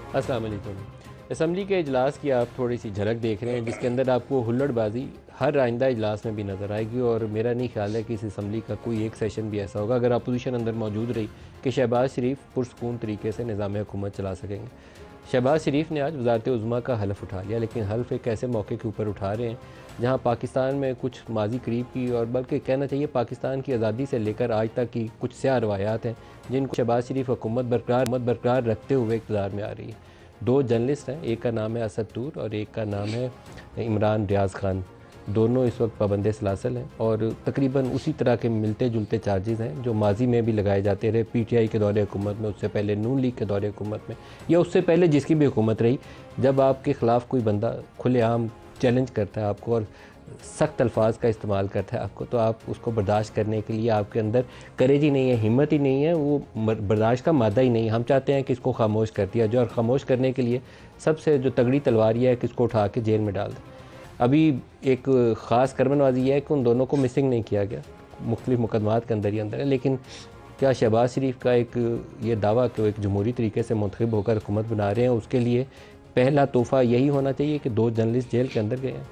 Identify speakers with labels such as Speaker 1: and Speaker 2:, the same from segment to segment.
Speaker 1: अस्सलाम वालेकुम। असम्बली के इजलास की आप थोड़ी सी झलक देख रहे हैं, जिसके अंदर आपको हुल्लड़बाजी हर आइंदा इजलास में भी नज़र आएगी। और मेरा नहीं ख्याल है कि इस असम्बली का कोई एक सेशन भी ऐसा होगा, अगर अपोजिशन अंदर मौजूद रही, कि शहबाज शरीफ पुरसकून तरीके से निज़ाम हुकूमत चला सकेंगे। शहबाज शरीफ ने आज वज़ारत उज़्मा का हल्फ़ उठा लिया, लेकिन हल्फ़ एक ऐसे मौके के ऊपर उठा रहे हैं जहाँ पाकिस्तान में कुछ माजी करीब की, और बल्कि कहना चाहिए पाकिस्तान की आज़ादी से लेकर आज तक की कुछ स्याह रवायात हैं जिनको शहबाज शरीफ हुकूमत बरकरार रखते हुए इक़्तिदार में आ रही है। दो जर्नलिस्ट हैं, एक का नाम है असद तूर और एक का नाम है इमरान रियाज़ खान। दोनों इस वक्त पाबंद सलासल हैं और तकरीबन उसी तरह के मिलते जुलते चार्जेस हैं जो माजी में भी लगाए जाते रहे, पीटीआई के दौरे हुकूमत में, उससे पहले नून लीग के दौरे हुकूमत में, या उससे पहले जिसकी भी हुकूमत रही। जब आपके ख़िलाफ़ कोई बंदा खुलेआम चैलेंज करता है आपको और सख्त अल्फाज का इस्तेमाल करता है आपको, तो आप उसको बर्दाश्त करने के लिए आपके अंदर करेज ही नहीं है, हिम्मत ही नहीं है, वो बर्दाश्त का मादा ही नहीं है। हम चाहते हैं कि इसको खामोश कर दिया जाए, और ख़ामोश करने के लिए सबसे जो तगड़ी तलवार यह है कि इसको उठा के जेल में डाल दें। अभी एक ख़ास करमनवाजी यह है कि उन दोनों को मिसिंग नहीं किया गया, मुख्तलिफ़ मुकदमात के अंदर ही अंदर है। लेकिन क्या शहबाज शरीफ का एक ये दावा कि वो एक जमहूरी तरीके से मुंतखब होकर हुकूमत बना रहे हैं, उसके लिए पहला तोहफ़ा यही होना चाहिए कि दो जर्नलिस्ट जेल के अंदर गए हैं,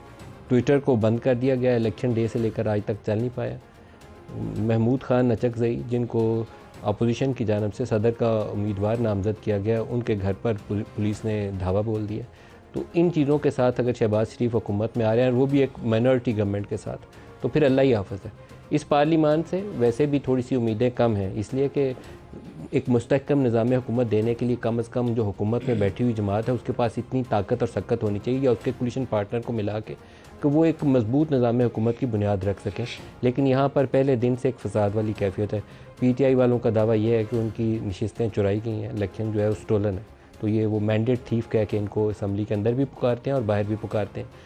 Speaker 1: ट्विटर को बंद कर दिया गया, इलेक्शन डे से लेकर आज तक चल नहीं पाया। महमूद ख़ान नचकज़ई, जिनको अपोजिशन की जानब से सदर का उम्मीदवार नामज़द किया गया, उनके घर पर पुलिस ने धावा बोल दिया। तो इन चीज़ों के साथ अगर शहबाज शरीफ हुकूमत में आ रहे हैं, वो भी एक माइनॉरिटी गवर्नमेंट के साथ, तो फिर अल्लाह ही हाफ़िज़ है। इस पार्लिमान से वैसे भी थोड़ी सी उम्मीदें कम हैं, इसलिए कि एक मुस्तहकम निज़ाम हुकूमत देने के लिए कम अज़ कम जो हुकूमत में बैठी हुई जमात है उसके पास इतनी ताकत और सकत होनी चाहिए, या उसके कोलिशन पार्टनर को मिला के, कि वो एक मजबूत निज़ाम हुकूमत की बुनियाद रख सकें। लेकिन यहाँ पर पहले दिन से एक फसाद वाली कैफियत है। पीटीआई वालों का दावा ये है कि उनकी नशिस्तें चुराई गई हैं, इलेक्शन जो है वो स्टोलन है। तो ये वो मैंडेट थीफ कह के इनको असम्बली के अंदर भी पुकारते हैं और बाहर भी पुकारते हैं।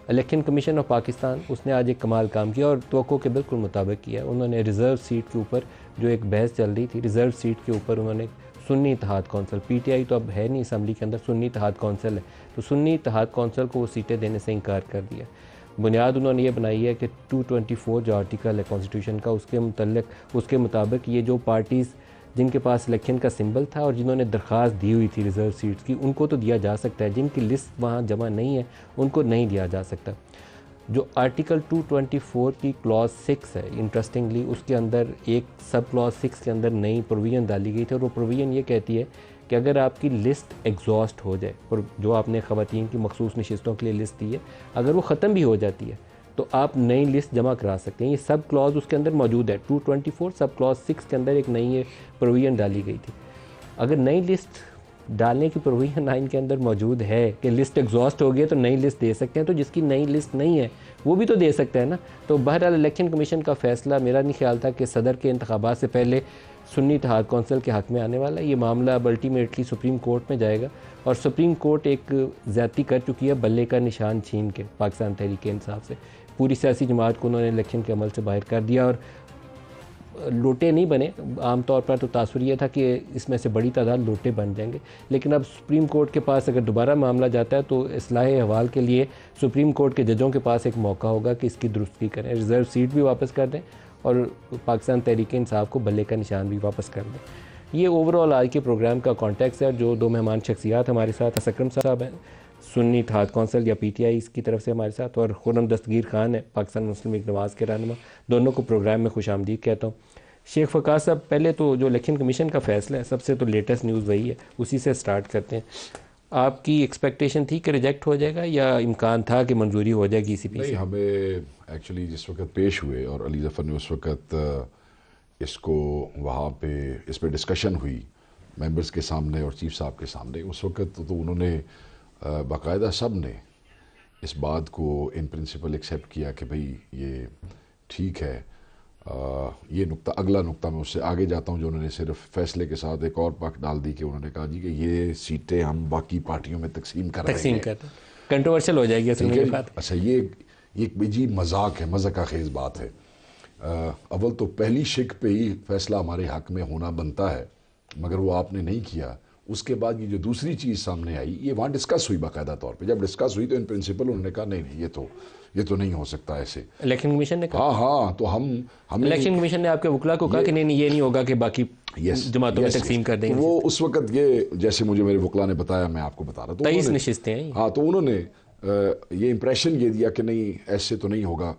Speaker 1: इलेक्शन कमीशन ऑफ पाकिस्तान, उसने आज एक कमाल काम किया और तवक्को के बिल्कुल मुताबिक किया। उन्होंने रिज़र्व सीट के ऊपर जो एक बहस चल रही थी, रिज़र्व सीट के ऊपर उन्होंने सुन्नी इत्तेहाद कौंसिल, पीटीआई तो अब है नहीं असम्बली के अंदर, सुन्नी इत्तेहाद कौंसिल है, तो सुन्नी इत्तेहाद कौंसिल को वो सीटें देने से इनकार कर दिया। बुनियाद उन्होंने ये बनाई है कि 224 जो आर्टिकल है कॉन्स्टिट्यूशन का, उसके मुताबिक ये जो पार्टीज़ जिनके पास इलेक्शन का सिंबल था और जिन्होंने दरख्वास्त दी हुई थी रिज़र्व सीट्स की, उनको तो दिया जा सकता है, जिनकी लिस्ट वहाँ जमा नहीं है उनको नहीं दिया जा सकता। जो आर्टिकल 224 की क्लॉज 6 है, इंटरेस्टिंगली उसके अंदर एक सब क्लॉज 6 के अंदर नई प्रोविज़न डाली गई थी, और वो प्रोविज़न ये कहती है कि अगर आपकी लिस्ट एग्जॉस्ट हो जाए, और जो आपने ख़वातीन की मखसूस नशिस्तों के लिए लिस्ट दी है, अगर वो ख़त्म भी हो जाती है तो आप नई लिस्ट जमा करा सकते हैं। ये सब क्लॉज उसके अंदर मौजूद है। 224 सब क्लॉज 6 के अंदर एक नई प्रोविज़न डाली गई थी। अगर नई लिस्ट डालने की प्रोविज़न 9 के अंदर मौजूद है कि लिस्ट एग्जॉस्ट हो गई तो नई लिस्ट दे सकते हैं, तो जिसकी नई लिस्ट नहीं है वो भी तो दे सकते हैं ना। तो बहरहाल इलेक्शन कमीशन का फ़ैसला, मेरा नहीं ख्याल था कि सदर के इंतखाबात से पहले सुन्नी इत्तेहाद कौंसिल के हक़ में आने वाला है। ये मामला अब अल्टीमेटली सुप्रीम कोर्ट में जाएगा, और सुप्रीम कोर्ट एक ज़्यादती कर चुकी है बल्ले का निशान छीन के पाकिस्तान तहरीक इंसाफ से। पूरी सियासी जमात को उन्होंने इलेक्शन के अमल से बाहर कर दिया, और लोटे नहीं बने। आमतौर पर तो तासुर ये था कि इसमें से बड़ी तादाद लोटे बन जाएंगे, लेकिन अब सुप्रीम कोर्ट के पास अगर दोबारा मामला जाता है तो इस्लाह अहवाल के लिए सुप्रीम कोर्ट के जजों के पास एक मौका होगा कि इसकी दुरुस्ती करें, रिज़र्व सीट भी वापस कर दें और पाकिस्तान तहरीक इंसाफ को बल्ले का निशान भी वापस कर दें। ये ओवरऑल आज के प्रोग्राम का कॉन्टेक्स्ट है। जो दो मेहमान शख्सियात हमारे साथ, असक्रम साहब हैं सुन्नी इत्तेहाद कौंसिल या पीटीआई की तरफ से हमारे साथ, और खुर्रम दस्तगीर खान है पाकिस्तान मुस्लिम लीग नवाज़ के रहनुमा। दोनों को प्रोग्राम में खुश आमदीद कहता हूँ। शेख फ़कात साहब, पहले तो जो इलेक्शन कमीशन का फ़ैसला है, सबसे तो लेटेस्ट न्यूज़ वही है, उसी से स्टार्ट करते हैं। आपकी एक्सपेक्टेशन थी कि रिजेक्ट हो जाएगा या इम्कान था कि मंजूरी हो जाएगी इसी पीछे?
Speaker 2: नहीं, हमें एक्चुअली जिस वक्त पेश हुए और अली ज़फ़र ने उस वक्त इसको वहाँ पे इस पर डिस्कशन हुई मेंबर्स के सामने और चीफ साहब के सामने, उस वक्त तो उन्होंने बाकायदा सब ने इस बात को इन प्रिंसिपल एक्सेप्ट किया कि भाई ये ठीक है। ये नुक्ता, अगला नुक्ता मैं उससे आगे जाता हूँ जो उन्होंने सिर्फ फैसले के साथ एक और पक डाल दी कि उन्होंने कहा जी कि ये सीटें हम बाकी पार्टियों में तकसीम कर रहे हैं।
Speaker 1: कंट्रोवर्शियल हो जाएगी असल में बात।
Speaker 2: अच्छा, ये एक जी मजाक है, मज़ाक का खेज बात है। अव्वल तो पहली शिक पे ही फैसला हमारे हक में होना बनता है, मगर वो आपने नहीं किया। उसके बाद ये जो दूसरी चीज़ सामने आई, ये वहाँ डिस्कस हुई बाकायदा तौर पे। जब डिस्कस हुई तो इन प्रिंसिपल उन्होंने कहा नहीं नहीं, ये तो नहीं हो सकता ऐसे।
Speaker 1: इलेक्शन कमीशन ने कहा,
Speaker 2: हाँ हाँ, तो हमने
Speaker 1: इलेक्शन कमीशन ने आपके वकला को कहा कि नहीं ये नहीं होगा कि बाकी जमातों में तकसीम कर देंगे।
Speaker 2: वो उस वक्त ये, जैसे मुझे मेरे वकला ने बताया, मैं आपको बता रहा था,
Speaker 1: 23 नशिस्तें हैं।
Speaker 2: हाँ, तो उन्होंने ये इंप्रेशन ये दिया कि नहीं ऐसे तो नहीं होगा,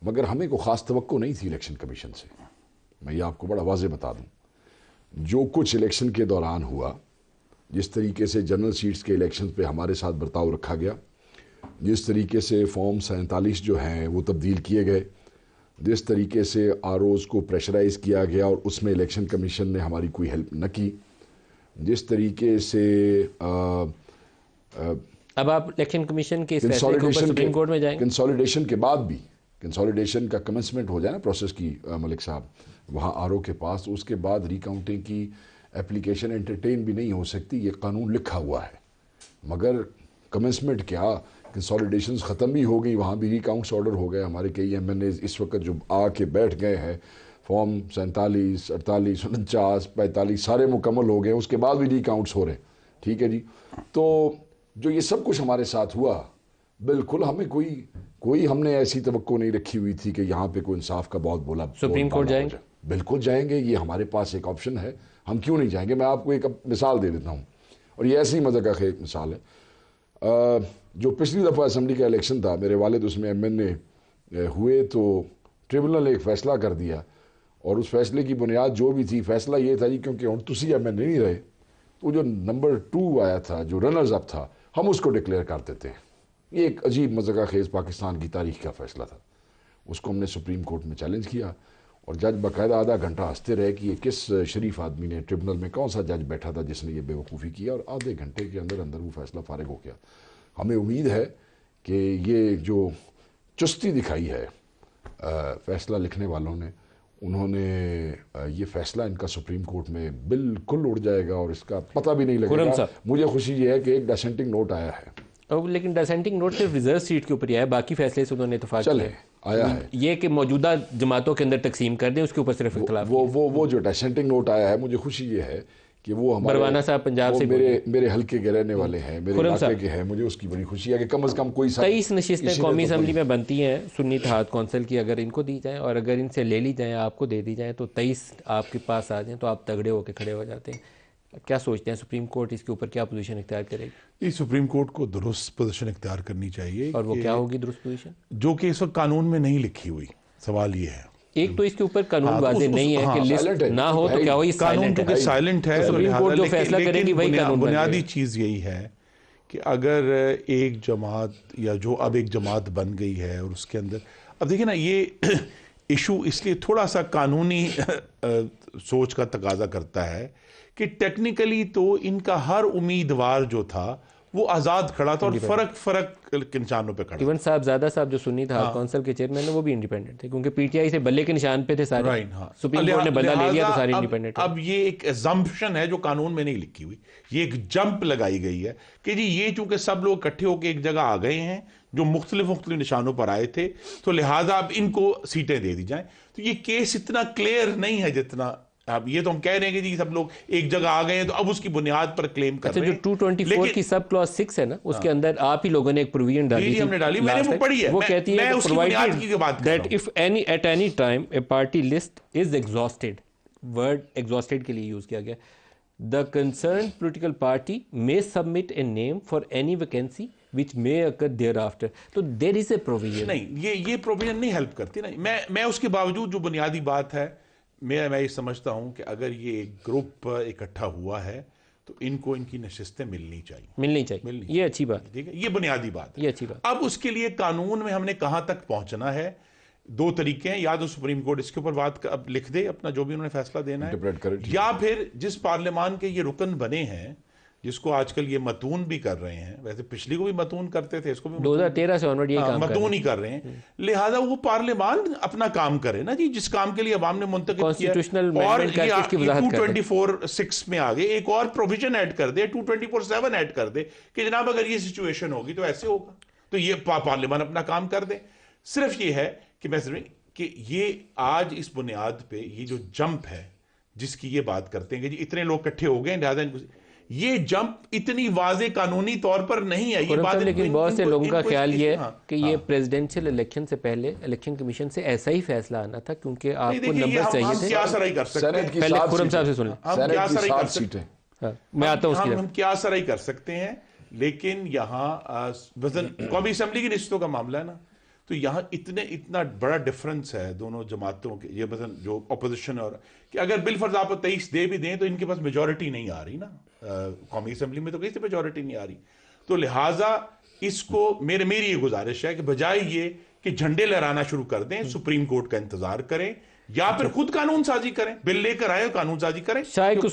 Speaker 2: मगर हमें को ख़ास तवक्को नहीं थी इलेक्शन कमीशन से। मैं ये आपको बड़ा वाज़े बता दूं, जो कुछ इलेक्शन के दौरान हुआ, जिस तरीके से जनरल सीट्स के इलेक्शन पे हमारे साथ बर्ताव रखा गया, जिस तरीके से फॉर्म 47 जो हैं वो तब्दील किए गए, जिस तरीके से आरओज़ को प्रेशराइज किया गया और उसमें इलेक्शन कमीशन ने हमारी कोई हेल्प न की, जिस तरीके से
Speaker 1: अब आप इलेक्शन कमीशन के इस फैसले के ऊपर सुप्रीम कोर्ट में जाएंगे?
Speaker 2: कंसोलिडेशन के बाद भी, कंसोलिडेशन का कमेंसमेंट हो जाए ना प्रोसेस की मलिक साहब, वहाँ आरओ के पास, उसके बाद रिकाउंटिंग की एप्लीकेशन एंटरटेन भी नहीं हो सकती। ये कानून लिखा हुआ है, मगर कमेंसमेंट क्या, कंसोलिडेशन ख़त्म भी हो गई, वहाँ भी रिकाउंट्स ऑर्डर हो गए। हमारे कई MNA इस वक्त जो आके बैठ गए हैं, फॉर्म 47, 48, 49, 45 सारे मुकम्मल हो गए, उसके बाद भी रिकाउंट्स हो रहे हैं। ठीक है जी, तो जो ये सब कुछ हमारे साथ हुआ, बिल्कुल हमें कोई हमने ऐसी तवक्को नहीं रखी हुई थी कि यहाँ पे कोई इंसाफ का बहुत बोला।
Speaker 1: सुप्रीम कोर्ट जाएंगे?
Speaker 2: बिल्कुल जाएंगे, ये हमारे पास एक ऑप्शन है, हम क्यों नहीं जाएंगे। मैं आपको एक मिसाल दे देता हूँ, और ये ऐसी मज़े का एक मिसाल है। जो पिछली दफ़ा असम्बली का इलेक्शन था, मेरे वालिद उसमें MNA हुए, तो ट्रिब्यूनल ने एक फ़ैसला कर दिया, और उस फैसले की बुनियाद जो भी थी, फैसला ये था जी, क्योंकि हम तुसी MNA नहीं रहे, तो जो नंबर 2 आया था, जो रनर्स अप था, हम उसको डिक्लेयर कर देते हैं। ये एक अजीब मज़ा खेज़ पाकिस्तान की तारीख का फ़ैसला था। उसको हमने सुप्रीम कोर्ट में चैलेंज किया, और जज बाकायदा आधा घंटा हंसते रहे कि ये किस शरीफ आदमी ने, ट्रिब्यूनल में कौन सा जज बैठा था जिसने ये बेवकूफ़ी किया, और आधे घंटे के अंदर अंदर वो फैसला फारिग हो गया। हमें उम्मीद है कि ये जो चुस्ती दिखाई है फ़ैसला लिखने वालों ने, उन्होंने ये फ़ैसला इनका सुप्रीम कोर्ट में बिल्कुल उड़ जाएगा और इसका पता भी नहीं लगेगा। मुझे खुशी ये है कि एक डिसेंटिंग नोट आया है,
Speaker 1: लेकिन डिसेंटिंग नोट सिर्फ रिजर्व सीट के ऊपर ही आया, बाकी फैसले से उन्होंने इत्तेफाक किया
Speaker 2: आया है।
Speaker 1: ये कि मौजूदा जमातों के अंदर तकसीम कर दें, उसके ऊपर सिर्फ इख्तिलाफ।
Speaker 2: वो जो डिसेंटिंग नोट आया है, मुझे खुशी ये है कि वो हमारे
Speaker 1: बरवाना साहब पंजाब से
Speaker 2: मेरे हल्के के रहने वाले हैं, मेरे इलाके के हैं, मुझे उसकी बड़ी खुशी है कि कम से कम कोई
Speaker 1: 23 नशिस्तें कौमी असम्बली में बनती हैं सुन्नी इत्तेहाद कौंसिल की, अगर इनको दी जाएँ और अगर इनसे ले ली जाएँ, आपको दे दी जाएँ, तो 23 आपके पास आ जाएँ तो आप तगड़े होकर खड़े हो जाते हैं। क्या सोचते हैं सुप्रीम कोर्ट इसके ऊपर क्या पोजीशन इख्तियार करेगी?
Speaker 3: इस सुप्रीम कोर्ट को दुरुस्त पोजीशन इख्तियार करनी चाहिए।
Speaker 1: और वो क्या होगी दुरुस्त पोजीशन?
Speaker 3: जो कि इस वक्त कानून में नहीं लिखी हुई। सवाल ये है,
Speaker 1: एक तो इसके ऊपर कानून वाज़ेह नहीं है कि लिस्ट ना हो, तो क्या हो, ये
Speaker 3: कानून क्योंकि साइलेंट है,
Speaker 1: सुप्रीम कोर्ट जो फैसला करेगी वही कानून।
Speaker 3: बुनियादी चीज़ यही है कि अगर एक जमात, या जो अब एक जमात बन गई है, और उसके अंदर अब देखिए ना, ये इशू इसलिए थोड़ा सा कानूनी सोच का तकाजा करता है कि टेक्निकली तो इनका हर उम्मीदवार जो था वो आज़ाद खड़ा था, और फर्क निशानों पे खड़ा।
Speaker 1: इवन साहबजादा साहब जो सुन्नी इत्तेहाद कौंसिल के चेयरमैन है, वो भी इंडिपेंडेंट थे, क्योंकि PTI से बल्ले के निशान पे थे सारे।
Speaker 3: राइट, हाँ।
Speaker 1: सुप्रीम कोर्ट ने बदला ले लिया तो सारे इंडिपेंडेंट।
Speaker 3: अब ये एक एजम्पशन है जो कानून में नहीं लिखी हुई, ये एक जंप लगाई गई है कि जी ये चूंकि सब लोग इकट्ठे होकर एक जगह आ गए हैं जो मुख्तलिफ निशानों पर आए थे, तो लिहाजा अब इनको सीटें दे दी जाएं। तो ये केस इतना क्लियर नहीं है जितना अब ये तो हम कह रहे हैं कि जी सब लोग एक जगह आ गए हैं तो अब उसकी बुनियाद पर क्लेम कर रहे हैं।
Speaker 1: जो 224 की सब क्लॉज 6 है ना, उसके अंदर आप ही लोगों ने एक प्रोविजन डाली थी,
Speaker 3: हमने डाली, मैंने वो पढ़ी है।
Speaker 1: वो कहती है
Speaker 3: provided
Speaker 1: that if at any time A party list is exhausted, word exhausted के लिए यूज किया गया, the concern political party may submit a name for any vacancy which may occur thereafter। तो there is a provision।
Speaker 3: नहीं, ये provision नहीं help करती ना। मैं उसके बावजूद जो बुनियादी बात है, मैं ये समझता हूं कि अगर ये ग्रुप इकट्ठा हुआ है तो इनको इनकी नशिस्तें मिलनी चाहिए।
Speaker 1: ये अच्छी बात,
Speaker 3: ठीक है, ये बुनियादी बात है,
Speaker 1: ये अच्छी बात।
Speaker 3: अब उसके लिए कानून में हमने कहां तक पहुंचना है, दो तरीके हैं, या तो सुप्रीम कोर्ट इसके ऊपर बात अब लिख दे अपना जो भी उन्होंने फैसला देना है, या फिर जिस पार्लियामान के ये रुकन बने हैं, जिसको आजकल ये मतून भी कर रहे हैं, वैसे पिछली को भी मतून करते थे, इसको भी
Speaker 1: 2013 से ऑनवर्ड ये काम
Speaker 3: मतून ही कर रहे हैं, लिहाजा वो पार्लियामान अपना काम करे ना जी, जिस काम के लिए अवाम ने मुंतखब किया। और 224(6) में आगे एक और प्रोविजन ऐड कर दे, 224(7) ऐड कर दे कि जनाब अगर ये सिचुएशन होगी तो ऐसे होगा, तो ये पार्लियामान अपना काम कर दे। सिर्फ ये है कि मैं कि ये आज इस बुनियाद पे ये जो जंप है जिसकी ये बात करते हैं कि जी इतने लोग इकट्ठे हो गए, लिहाजा ये जंप इतनी वाजे कानूनी तौर पर नहीं है। ये
Speaker 1: खुर्रम
Speaker 3: बात
Speaker 1: साहब, लेकिन बहुत से लोगों का ख्याल ये है
Speaker 3: हाँ,
Speaker 1: कि ये प्रेसिडेंशियल इलेक्शन से पहले इलेक्शन कमीशन से ऐसा ही फैसला आना था, क्योंकि आपको नंबर चाहिए थे।
Speaker 3: क्या सराई कर सकते हैं,
Speaker 1: पहले खुर्रम साहब से सुन लें।
Speaker 3: हम क्या सराई कर सकते हैं,
Speaker 1: हाँ, मैं आता हूँ उसकी
Speaker 3: हम
Speaker 1: तरफ।
Speaker 3: क्या सराई कर सकते हैं, लेकिन यहाँ वजन कौमी असम्बली की रिश्तों का मामला है ना, तो यहाँ इतना बड़ा डिफरेंस है दोनों जमातों के, ये वजन जो अपोजिशन और कि अगर बिल फर्ज आप 23 दे भी दें तो इनके पास मेजोरिटी नहीं आ रही ना, कौमी असम्बली में तो कहीं से मेजोरिटी नहीं आ रही। तो लिहाजा इसको मेरी ये गुजारिश है कि बजाय ये कि झंडे लहराना शुरू कर दें, सुप्रीम कोर्ट का इंतजार करें या फिर खुद कानून साजी करें, बिल लेकर आए कानून साजी करें।
Speaker 1: शायद